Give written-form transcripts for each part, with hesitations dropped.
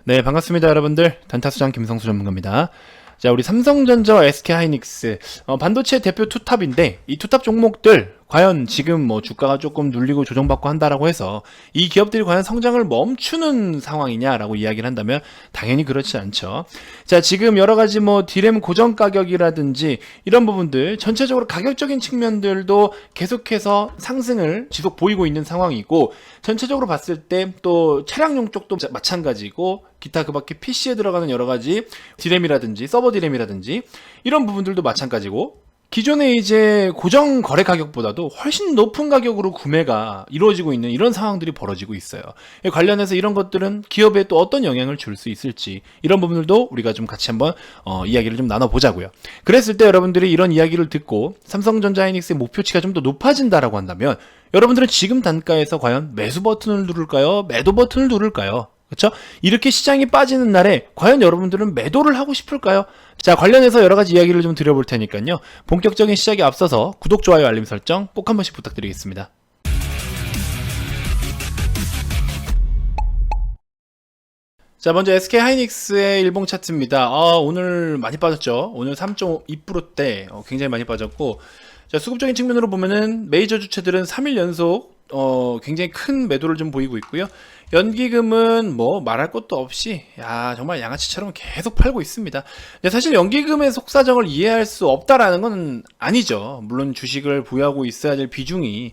네, 반갑습니다, 여러분들. 단타수장 김성수 전문가입니다. 자, 우리 삼성전자와 SK하이닉스 반도체 대표 투탑인데 이 투탑 종목들 과연 지금 뭐 주가가 조금 눌리고 조정받고 한다라고 해서 이 기업들이 과연 성장을 멈추는 상황이냐라고 이야기를 한다면 당연히 그렇지 않죠. 자, 지금 여러 가지 뭐 디램 고정 가격이라든지 이런 부분들 전체적으로 가격적인 측면들도 계속해서 상승을 지속 보이고 있는 상황이고, 전체적으로 봤을 때 또 차량용 쪽도 마찬가지고, 기타 그 밖에 PC에 들어가는 여러 가지 디램이라든지 서버 디램이라든지 이런 부분들도 마찬가지고, 기존의 이제 고정 거래 가격보다도 훨씬 높은 가격으로 구매가 이루어지고 있는 이런 상황들이 벌어지고 있어요. 관련해서 이런 것들은 기업에 또 어떤 영향을 줄 수 있을지, 이런 부분들도 우리가 좀 같이 한번 이야기를 좀 나눠보자고요. 그랬을 때 여러분들이 이런 이야기를 듣고 삼성전자 하이닉스의 목표치가 좀 더 높아진다라고 한다면 여러분들은 지금 단가에서 과연 매수 버튼을 누를까요? 매도 버튼을 누를까요? 그렇죠? 이렇게 시장이 빠지는 날에 과연 여러분들은 매도를 하고 싶을까요? 자, 관련해서 여러 가지 이야기를 좀 드려볼 테니까요. 본격적인 시작에 앞서서 구독, 좋아요, 알림 설정 꼭 한 번씩 부탁드리겠습니다. 자, 먼저 SK하이닉스의 일봉 차트입니다. 오늘 많이 빠졌죠. 오늘 3.2%대 굉장히 많이 빠졌고, 자, 수급적인 측면으로 보면은 메이저 주체들은 3일 연속 굉장히 큰 매도를 좀 보이고 있고요. 연기금은 뭐 말할 것도 없이 정말 양아치처럼 계속 팔고 있습니다. 근데 사실 연기금의 속사정을 이해할 수 없다라는 건 아니죠. 물론 주식을 보유하고 있어야 될 비중이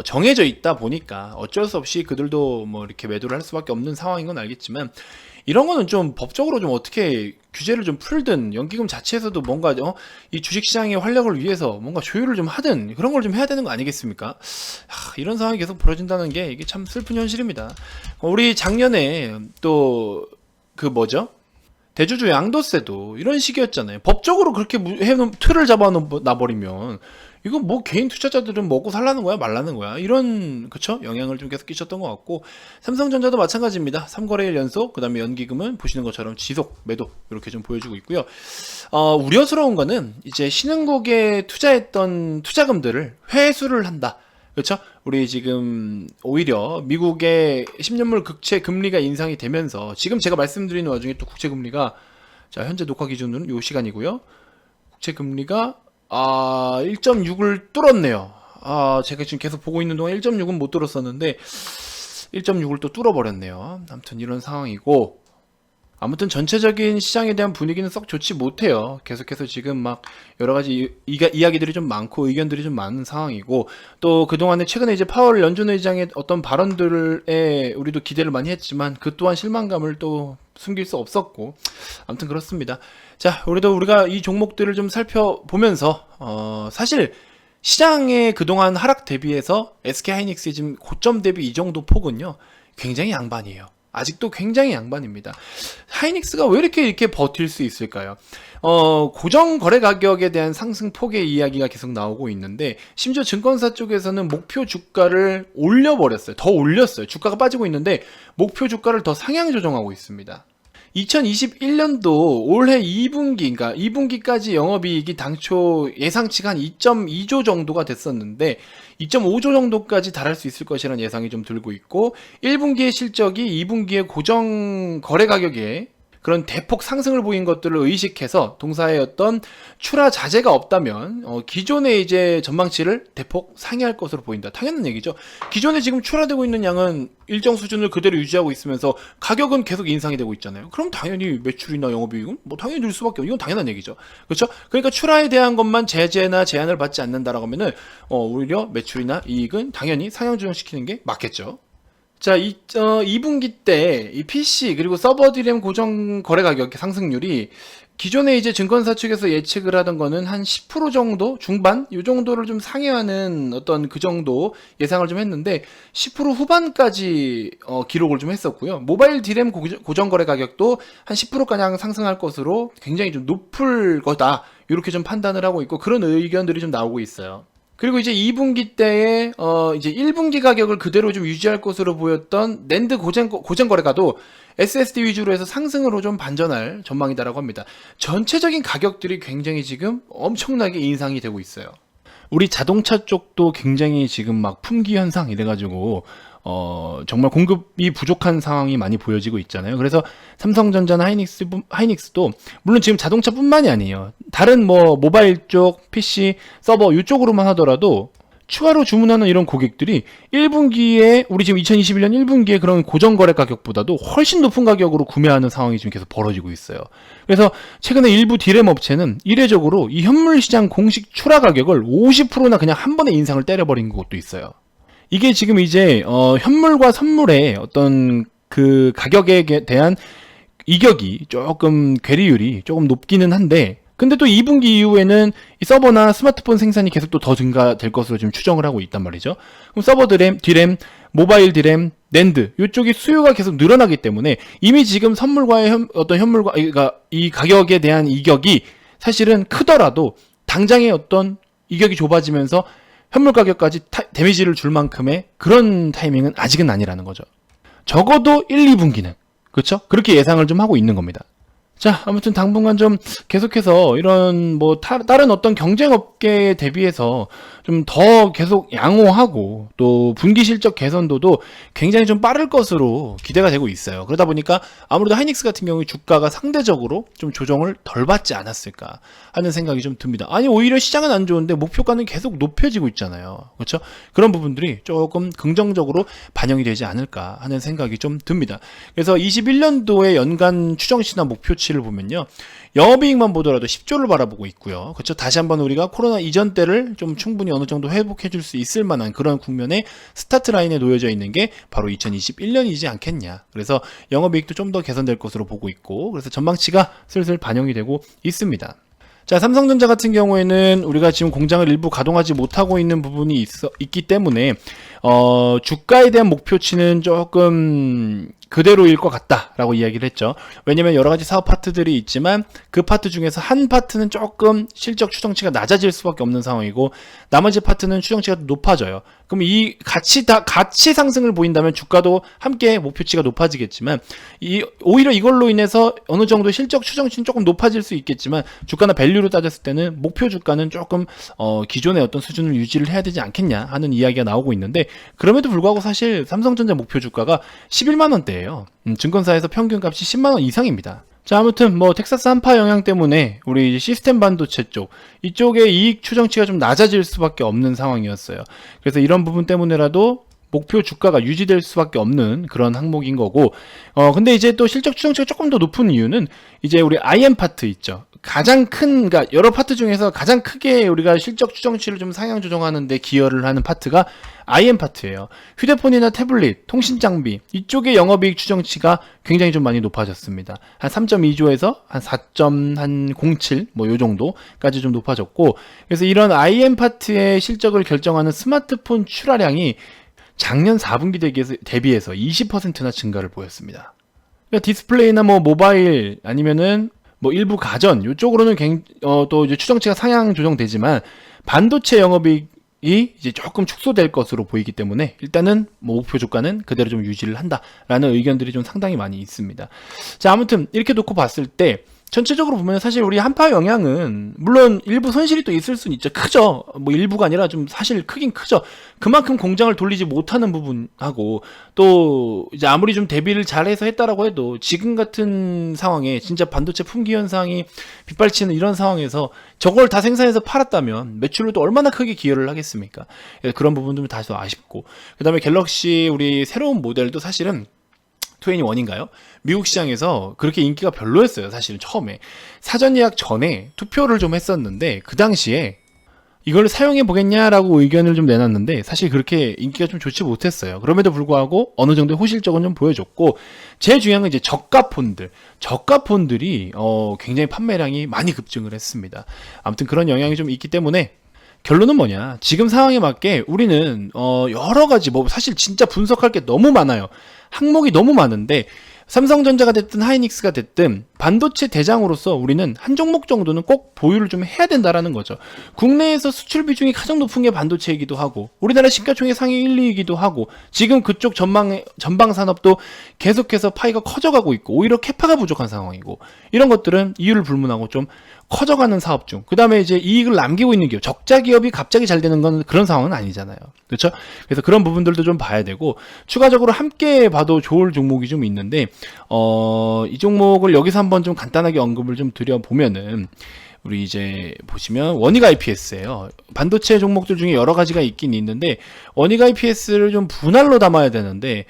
정해져 있다 보니까 어쩔 수 없이 그들도 뭐 이렇게 매도를 할 수밖에 없는 상황인 건 알겠지만, 이런 거는 좀 법적으로 좀 어떻게 규제를 좀 풀든, 연기금 자체에서도 뭔가 이 주식시장의 활력을 위해서 뭔가 조율을 좀 하든 그런 걸 좀 해야 되는 거 아니겠습니까? 이런 상황이 계속 벌어진다는 게 이게 참 슬픈 현실입니다. 우리 작년에 또 그 뭐죠? 대주주 양도세도 이런 식이었잖아요. 법적으로 그렇게 해놓은 틀을 잡아놔버리면 이거 뭐 개인 투자자들은 먹고 살라는 거야 말라는 거야, 이런 그쵸 영향을 좀 계속 끼쳤던 것 같고, 삼성전자도 마찬가지입니다. 3거래일 연속, 그 다음에 연기금은 보시는 것처럼 지속 매도 이렇게 좀 보여주고 있고요. 우려스러운 거는 이제 신흥국에 투자했던 투자금들을 회수를 한다. 그렇죠? 우리 지금 오히려 미국의 10년물 국채 금리가 인상이 되면서 지금 제가 말씀드리는 와중에 또 국채 금리가, 자, 현재 녹화 기준으로는 요 시간이고요. 국채 금리가 1.6을 뚫었네요. 제가 지금 계속 보고 있는 동안 1.6은 못 뚫었었는데 1.6을 또 뚫어버렸네요. 아무튼 이런 상황이고, 아무튼 전체적인 시장에 대한 분위기는 썩 좋지 못해요. 계속해서 지금 막 여러 가지 이야기들이 좀 많고 의견들이 좀 많은 상황이고, 또 그동안에 최근에 이제 파월 연준 의장의 어떤 발언들에 우리도 기대를 많이 했지만 그 또한 실망감을 또 숨길 수 없었고, 아무튼 그렇습니다. 자, 우리가 이 종목들을 좀 살펴보면서 사실 시장의 그동안 하락 대비해서 SK하이닉스의 지금 고점 대비 이 정도 폭은요 굉장히 양반이에요. 아직도 굉장히 양반입니다. 하이닉스가 왜 이렇게 버틸 수 있을까요? 고정 거래 가격에 대한 상승폭의 이야기가 계속 나오고 있는데, 심지어 증권사 쪽에서는 목표 주가를 올려버렸어요. 더 올렸어요. 주가가 빠지고 있는데 목표 주가를 더 상향 조정하고 있습니다. 2021년도 올해 2분기, 그러니까 2분기까지 영업이익이 당초 예상치가 한 2.2조 정도가 됐었는데 2.5조 정도까지 달할 수 있을 것이라는 예상이 좀 들고 있고, 1분기의 실적이 2분기의 고정 거래 가격에 그런 대폭 상승을 보인 것들을 의식해서 동사의 어떤 출하 자재가 없다면 기존의 이제 전망치를 대폭 상회할 것으로 보인다. 당연한 얘기죠. 기존에 지금 출하되고 있는 양은 일정 수준을 그대로 유지하고 있으면서 가격은 계속 인상이 되고 있잖아요. 그럼 당연히 매출이나 영업이익은 뭐 당연히 늘 수밖에 없고, 이건 당연한 얘기죠. 그렇죠? 그러니까 출하에 대한 것만 제재나 제한을 받지 않는다라고 하면은 오히려 매출이나 이익은 당연히 상향 조정시키는 게 맞겠죠. 자, 2분기 때 이 PC 그리고 서버 디램 고정 거래 가격 상승률이 기존에 이제 증권사 측에서 예측을 하던 거는 한 10% 정도 중반 이 정도를 좀 상회하는 어떤 그 정도 예상을 좀 했는데 10% 후반까지 기록을 좀 했었고요. 모바일 디램 고정 거래 가격도 한 10%가량 상승할 것으로 굉장히 좀 높을 거다, 이렇게 좀 판단을 하고 있고, 그런 의견들이 좀 나오고 있어요. 그리고 이제 2분기 때에 이제 1분기 가격을 그대로 좀 유지할 것으로 보였던 낸드 고정 거래가도 SSD 위주로 해서 상승으로 좀 반전할 전망이다라고 합니다. 전체적인 가격들이 굉장히 지금 엄청나게 인상이 되고 있어요. 우리 자동차 쪽도 굉장히 지금 막 품귀 현상 이래가지고 정말 공급이 부족한 상황이 많이 보여지고 있잖아요. 그래서 삼성전자나 하이닉스도 물론 지금 자동차뿐만이 아니에요. 다른 뭐 모바일 쪽, PC, 서버 이쪽으로만 하더라도 추가로 주문하는 이런 고객들이 1분기에 우리 지금 2021년 1분기에 그런 고정 거래 가격보다도 훨씬 높은 가격으로 구매하는 상황이 지금 계속 벌어지고 있어요. 그래서 최근에 일부 디램 업체는 이례적으로 이 현물 시장 공식 출하 가격을 50%나 그냥 한 번에 인상을 때려버린 것도 있어요. 이게 지금 이제 현물과 선물의 어떤 그 가격에 대한 이격이 조금 괴리율이 조금 높기는 한데, 근데 또 2분기 이후에는 이 서버나 스마트폰 생산이 계속 또 더 증가될 것으로 지금 추정을 하고 있단 말이죠. 그럼 서버 디램, 모바일 디램, 낸드 이쪽이 수요가 계속 늘어나기 때문에 이미 지금 선물과의 어떤 현물과 그러니까 이 가격에 대한 이격이 사실은 크더라도 당장의 어떤 이격이 좁아지면서 현물 가격까지 데미지를 줄 만큼의 그런 타이밍은 아직은 아니라는 거죠. 적어도 1, 2분기는 그렇죠? 그렇게 예상을 좀 하고 있는 겁니다. 자, 아무튼 당분간 좀 계속해서 이런 뭐 다른 어떤 경쟁업계에 대비해서 좀 더 계속 양호하고 또 분기 실적 개선도도 굉장히 좀 빠를 것으로 기대가 되고 있어요. 그러다 보니까 아무래도 하이닉스 같은 경우에 주가가 상대적으로 좀 조정을 덜 받지 않았을까 하는 생각이 좀 듭니다. 아니 오히려 시장은 안 좋은데 목표가는 계속 높여지고 있잖아요. 그렇죠? 그런 부분들이 조금 긍정적으로 반영이 되지 않을까 하는 생각이 좀 듭니다. 그래서 21년도의 연간 추정시나 목표치를 보면요. 영업이익만 보더라도 10조를 바라보고 있고요. 그렇죠? 다시 한번 우리가 코로나 이전 때를 좀 충분히 어느 정도 회복해 줄 수 있을 만한 그런 국면에 스타트 라인에 놓여져 있는 게 바로 2021년이지 않겠냐. 그래서 영업이익도 좀 더 개선될 것으로 보고 있고, 그래서 전망치가 슬슬 반영이 되고 있습니다. 자, 삼성전자 같은 경우에는 우리가 지금 공장을 일부 가동하지 못하고 있는 부분이 있기 때문에 주가에 대한 목표치는 조금 그대로일 것 같다라고 이야기를 했죠. 왜냐면 여러 가지 사업 파트들이 있지만 그 파트 중에서 한 파트는 조금 실적 추정치가 낮아질 수밖에 없는 상황이고 나머지 파트는 추정치가 높아져요. 그럼 이 같이 상승을 보인다면 주가도 함께 목표치가 높아지겠지만 오히려 이걸로 인해서 어느 정도 실적 추정치는 조금 높아질 수 있겠지만 주가나 밸류로 따졌을 때는 목표 주가는 조금 기존의 어떤 수준을 유지를 해야 되지 않겠냐 하는 이야기가 나오고 있는데, 그럼에도 불구하고 사실 삼성전자 목표 주가가 11만 원대예요. 증권사에서 평균값이 10만 원 이상입니다. 자, 아무튼 뭐 텍사스 한파 영향 때문에 우리 시스템 반도체 이쪽의 이익 추정치가 좀 낮아질 수밖에 없는 상황이었어요. 그래서 이런 부분 때문에라도 목표 주가가 유지될 수밖에 없는 그런 항목인 거고, 근데 이제 또 실적 추정치가 조금 더 높은 이유는 이제 우리 IM 파트 있죠. 가장 큰, 그러니까 여러 파트 중에서 가장 크게 우리가 실적 추정치를 좀 상향 조정하는데 기여를 하는 파트가 IM 파트예요. 휴대폰이나 태블릿, 통신 장비 이쪽의 영업이익 추정치가 굉장히 좀 많이 높아졌습니다. 한 3.2조에서 한 4.07 뭐 요 정도까지 좀 높아졌고, 그래서 이런 IM 파트의 실적을 결정하는 스마트폰 출하량이 작년 4분기 대비해서 20%나 증가를 보였습니다. 그러니까 디스플레이나 뭐 모바일 아니면은 뭐 일부 가전 이쪽으로는 또 이제 추정치가 상향 조정되지만 반도체 영업이익이 이제 조금 축소될 것으로 보이기 때문에 일단은 뭐 목표 주가는 그대로 좀 유지를 한다라는 의견들이 좀 상당히 많이 있습니다. 자, 아무튼 이렇게 놓고 봤을 때 전체적으로 보면 사실 우리 한파 영향은 물론 일부 손실이 또 있을 수는 있죠. 크죠. 뭐 일부가 아니라 좀 사실 크긴 크죠. 그만큼 공장을 돌리지 못하는 부분하고 또 이제 아무리 좀 대비를 잘해서 했다라고 해도 지금 같은 상황에 진짜 반도체 품귀 현상이 빗발치는 이런 상황에서 저걸 다 생산해서 팔았다면 매출을 또 얼마나 크게 기여를 하겠습니까? 그런 부분들은 다소 아쉽고, 그 다음에 갤럭시 우리 새로운 모델도 사실은 21인가요? 미국 시장에서 그렇게 인기가 별로였어요. 사실은 처음에 사전 예약 전에 투표를 좀 했었는데 그 당시에 이걸 사용해 보겠냐라고 의견을 좀 내놨는데 사실 그렇게 인기가 좀 좋지 못했어요. 그럼에도 불구하고 어느 정도의 호실적은 좀 보여줬고, 제일 중요한 건 이제 저가폰들이 굉장히 판매량이 많이 급증을 했습니다. 아무튼 그런 영향이 좀 있기 때문에 결론은 뭐냐, 지금 상황에 맞게 우리는 여러 가지 뭐 사실 진짜 분석할 게 너무 많아요. 항목이 너무 많은데 삼성전자가 됐든 하이닉스가 됐든 반도체 대장으로서 우리는 한 종목 정도는 꼭 보유를 좀 해야 된다라는 거죠. 국내에서 수출 비중이 가장 높은 게 반도체이기도 하고 우리나라 시가총액 상위 1, 2위이기도 하고 지금 그쪽 전방 산업도 계속해서 파이가 커져가고 있고 오히려 캐파가 부족한 상황이고 이런 것들은 이유를 불문하고 좀 커져가는 사업 중, 그 다음에 이제 이익을 남기고 있는 기업, 적자 기업이 갑자기 잘 되는 건 그런 상황은 아니잖아요. 그렇죠? 그래서 그런 부분들도 좀 봐야 되고, 추가적으로 함께 봐도 좋을 종목이 좀 있는데, 이 종목을 여기서 한번 좀 간단하게 언급을 좀 드려보면은, 우리 이제 보시면 원익 IPS예요. 반도체 종목들 중에 여러 가지가 있긴 있는데 원익 IPS를 좀 분할로 담아야 되는데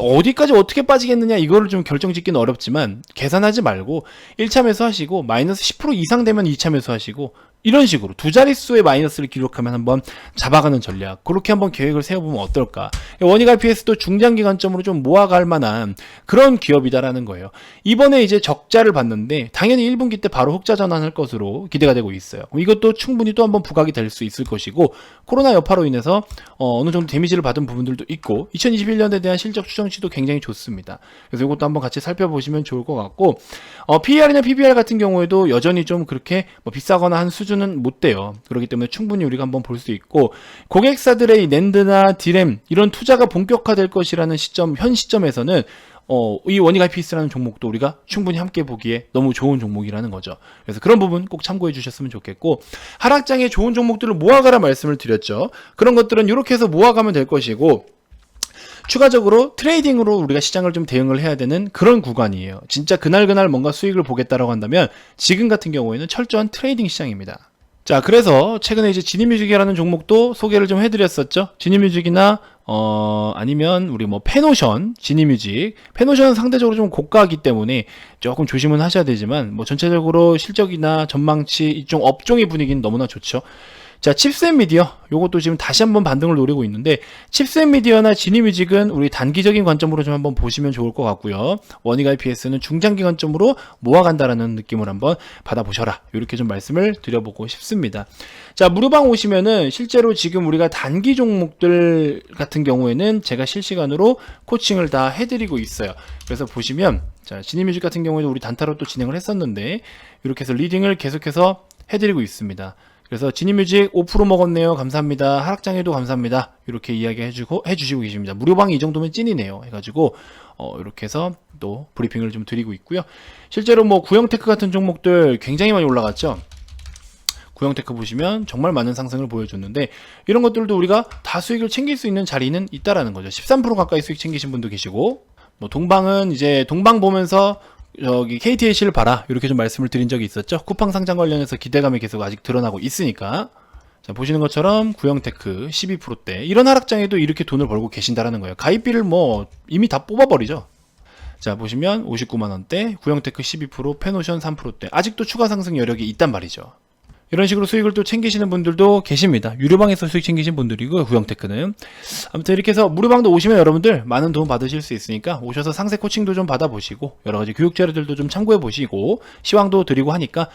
어디까지 어떻게 빠지겠느냐 이거를 좀 결정짓기는 어렵지만 계산하지 말고 1차 매수하시고 마이너스 10% 이상 되면 2차 매수하시고 이런 식으로 두 자릿수의 마이너스를 기록하면 한번 잡아가는 전략, 그렇게 한번 계획을 세워보면 어떨까. 원익 IPS도 중장기 관점으로 좀 모아갈 만한 그런 기업이다라는 거예요. 이번에 이제 적자를 봤는데 당연히 1분기 때 바로 흑자 전환할 것으로 기대가 되고 있어요. 이것도 충분히 또 한번 부각이 될 수 있을 것이고, 코로나 여파로 인해서 어느 정도 데미지를 받은 부분들도 있고 2021년에 대한 실적 추정치도 굉장히 좋습니다. 그래서 이것도 한번 같이 살펴보시면 좋을 것 같고, PER이나 PBR 같은 경우에도 여전히 좀 그렇게 비싸거나 한 수준은 못 돼요. 그렇기 때문에 충분히 우리가 한번 볼 수 있고, 고객사들의 낸드나 디램 이런 투자가 본격화될 것이라는 시점, 현 시점에서는 이 원익 IPS라는 종목도 우리가 충분히 함께 보기에 너무 좋은 종목이라는 거죠. 그래서 그런 부분 꼭 참고해 주셨으면 좋겠고, 하락장에 좋은 종목들을 모아가라 말씀을 드렸죠. 그런 것들은 이렇게 해서 모아가면 될 것이고, 추가적으로 트레이딩으로 우리가 시장을 좀 대응을 해야 되는 그런 구간이에요. 진짜 그날 뭔가 수익을 보겠다라고 한다면 지금 같은 경우에는 철저한 트레이딩 시장입니다. 자, 그래서 최근에 이제 지니뮤직이라는 종목도 소개를 좀 해드렸었죠. 지니뮤직이나 아니면 우리 페노션, 지니뮤직. 페노션은 상대적으로 좀 고가이기 때문에 조금 조심은 하셔야 되지만 전체적으로 실적이나 전망치 이쪽 업종의 분위기는 너무나 좋죠. 자, 칩셋미디어, 요것도 지금 다시 한번 반등을 노리고 있는데, 칩셋미디어나 지니뮤직은 우리 단기적인 관점으로 좀 한번 보시면 좋을 것 같고요. 원익 IPS는 중장기 관점으로 모아간다라는 느낌을 한번 받아보셔라, 이렇게 좀 말씀을 드려보고 싶습니다. 자, 무료방 오시면은 실제로 지금 우리가 단기 종목들 같은 경우에는 제가 실시간으로 코칭을 다 해드리고 있어요. 그래서 보시면, 자, 지니뮤직 같은 경우에는 우리 단타로 또 진행을 했었는데, 이렇게 해서 리딩을 계속해서 해드리고 있습니다. 그래서 지니뮤직 5% 먹었네요. 감사합니다. 하락장에도 감사합니다. 이렇게 이야기 해주시고 계십니다. 무료방이 이 정도면 찐이네요. 해가지고, 이렇게 해서 또 브리핑을 좀 드리고 있고요. 실제로 구형테크 같은 종목들 굉장히 많이 올라갔죠. 구형테크 보시면 정말 많은 상승을 보여줬는데, 이런 것들도 우리가 다 수익을 챙길 수 있는 자리는 있다라는 거죠. 13% 가까이 수익 챙기신 분도 계시고, 동방은 이제 동방 보면서 여기 KTAC를 봐라, 이렇게 좀 말씀을 드린 적이 있었죠. 쿠팡 상장 관련해서 기대감이 계속 아직 드러나고 있으니까. 자, 보시는 것처럼 구형테크 12%대 이런 하락장에도 이렇게 돈을 벌고 계신다라는 거예요. 가입비를 이미 다 뽑아버리죠. 자, 보시면 59만원대, 구형테크 12%, 페노션 3%대 아직도 추가 상승 여력이 있단 말이죠. 이런 식으로 수익을 또 챙기시는 분들도 계십니다. 유료방에서 수익 챙기신 분들이고, 구형테크는. 아무튼 이렇게 해서 무료방도 오시면 여러분들 많은 도움 받으실 수 있으니까 오셔서 상세 코칭도 좀 받아보시고 여러가지 교육 자료들도 좀 참고해보시고 시황도 드리고 하니까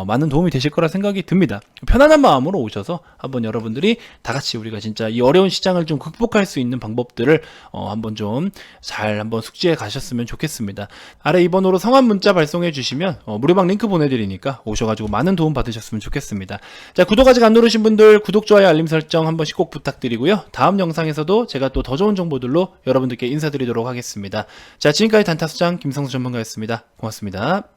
많은 도움이 되실 거라 생각이 듭니다. 편안한 마음으로 오셔서 한번 여러분들이 다같이 우리가 진짜 이 어려운 시장을 좀 극복할 수 있는 방법들을 한번 좀 잘 한번 숙지해 가셨으면 좋겠습니다. 아래 2번으로 성함 문자 발송해 주시면 무료방 링크 보내드리니까 오셔가지고 많은 도움 받으셨으면 좋겠습니다. 자, 구독 아직 안 누르신 분들 구독, 좋아요, 알림 설정 한 번씩 꼭 부탁드리고요. 다음 영상에서도 제가 또 더 좋은 정보들로 여러분들께 인사드리도록 하겠습니다. 자, 지금까지 단타수장 김성수 전문가였습니다. 고맙습니다.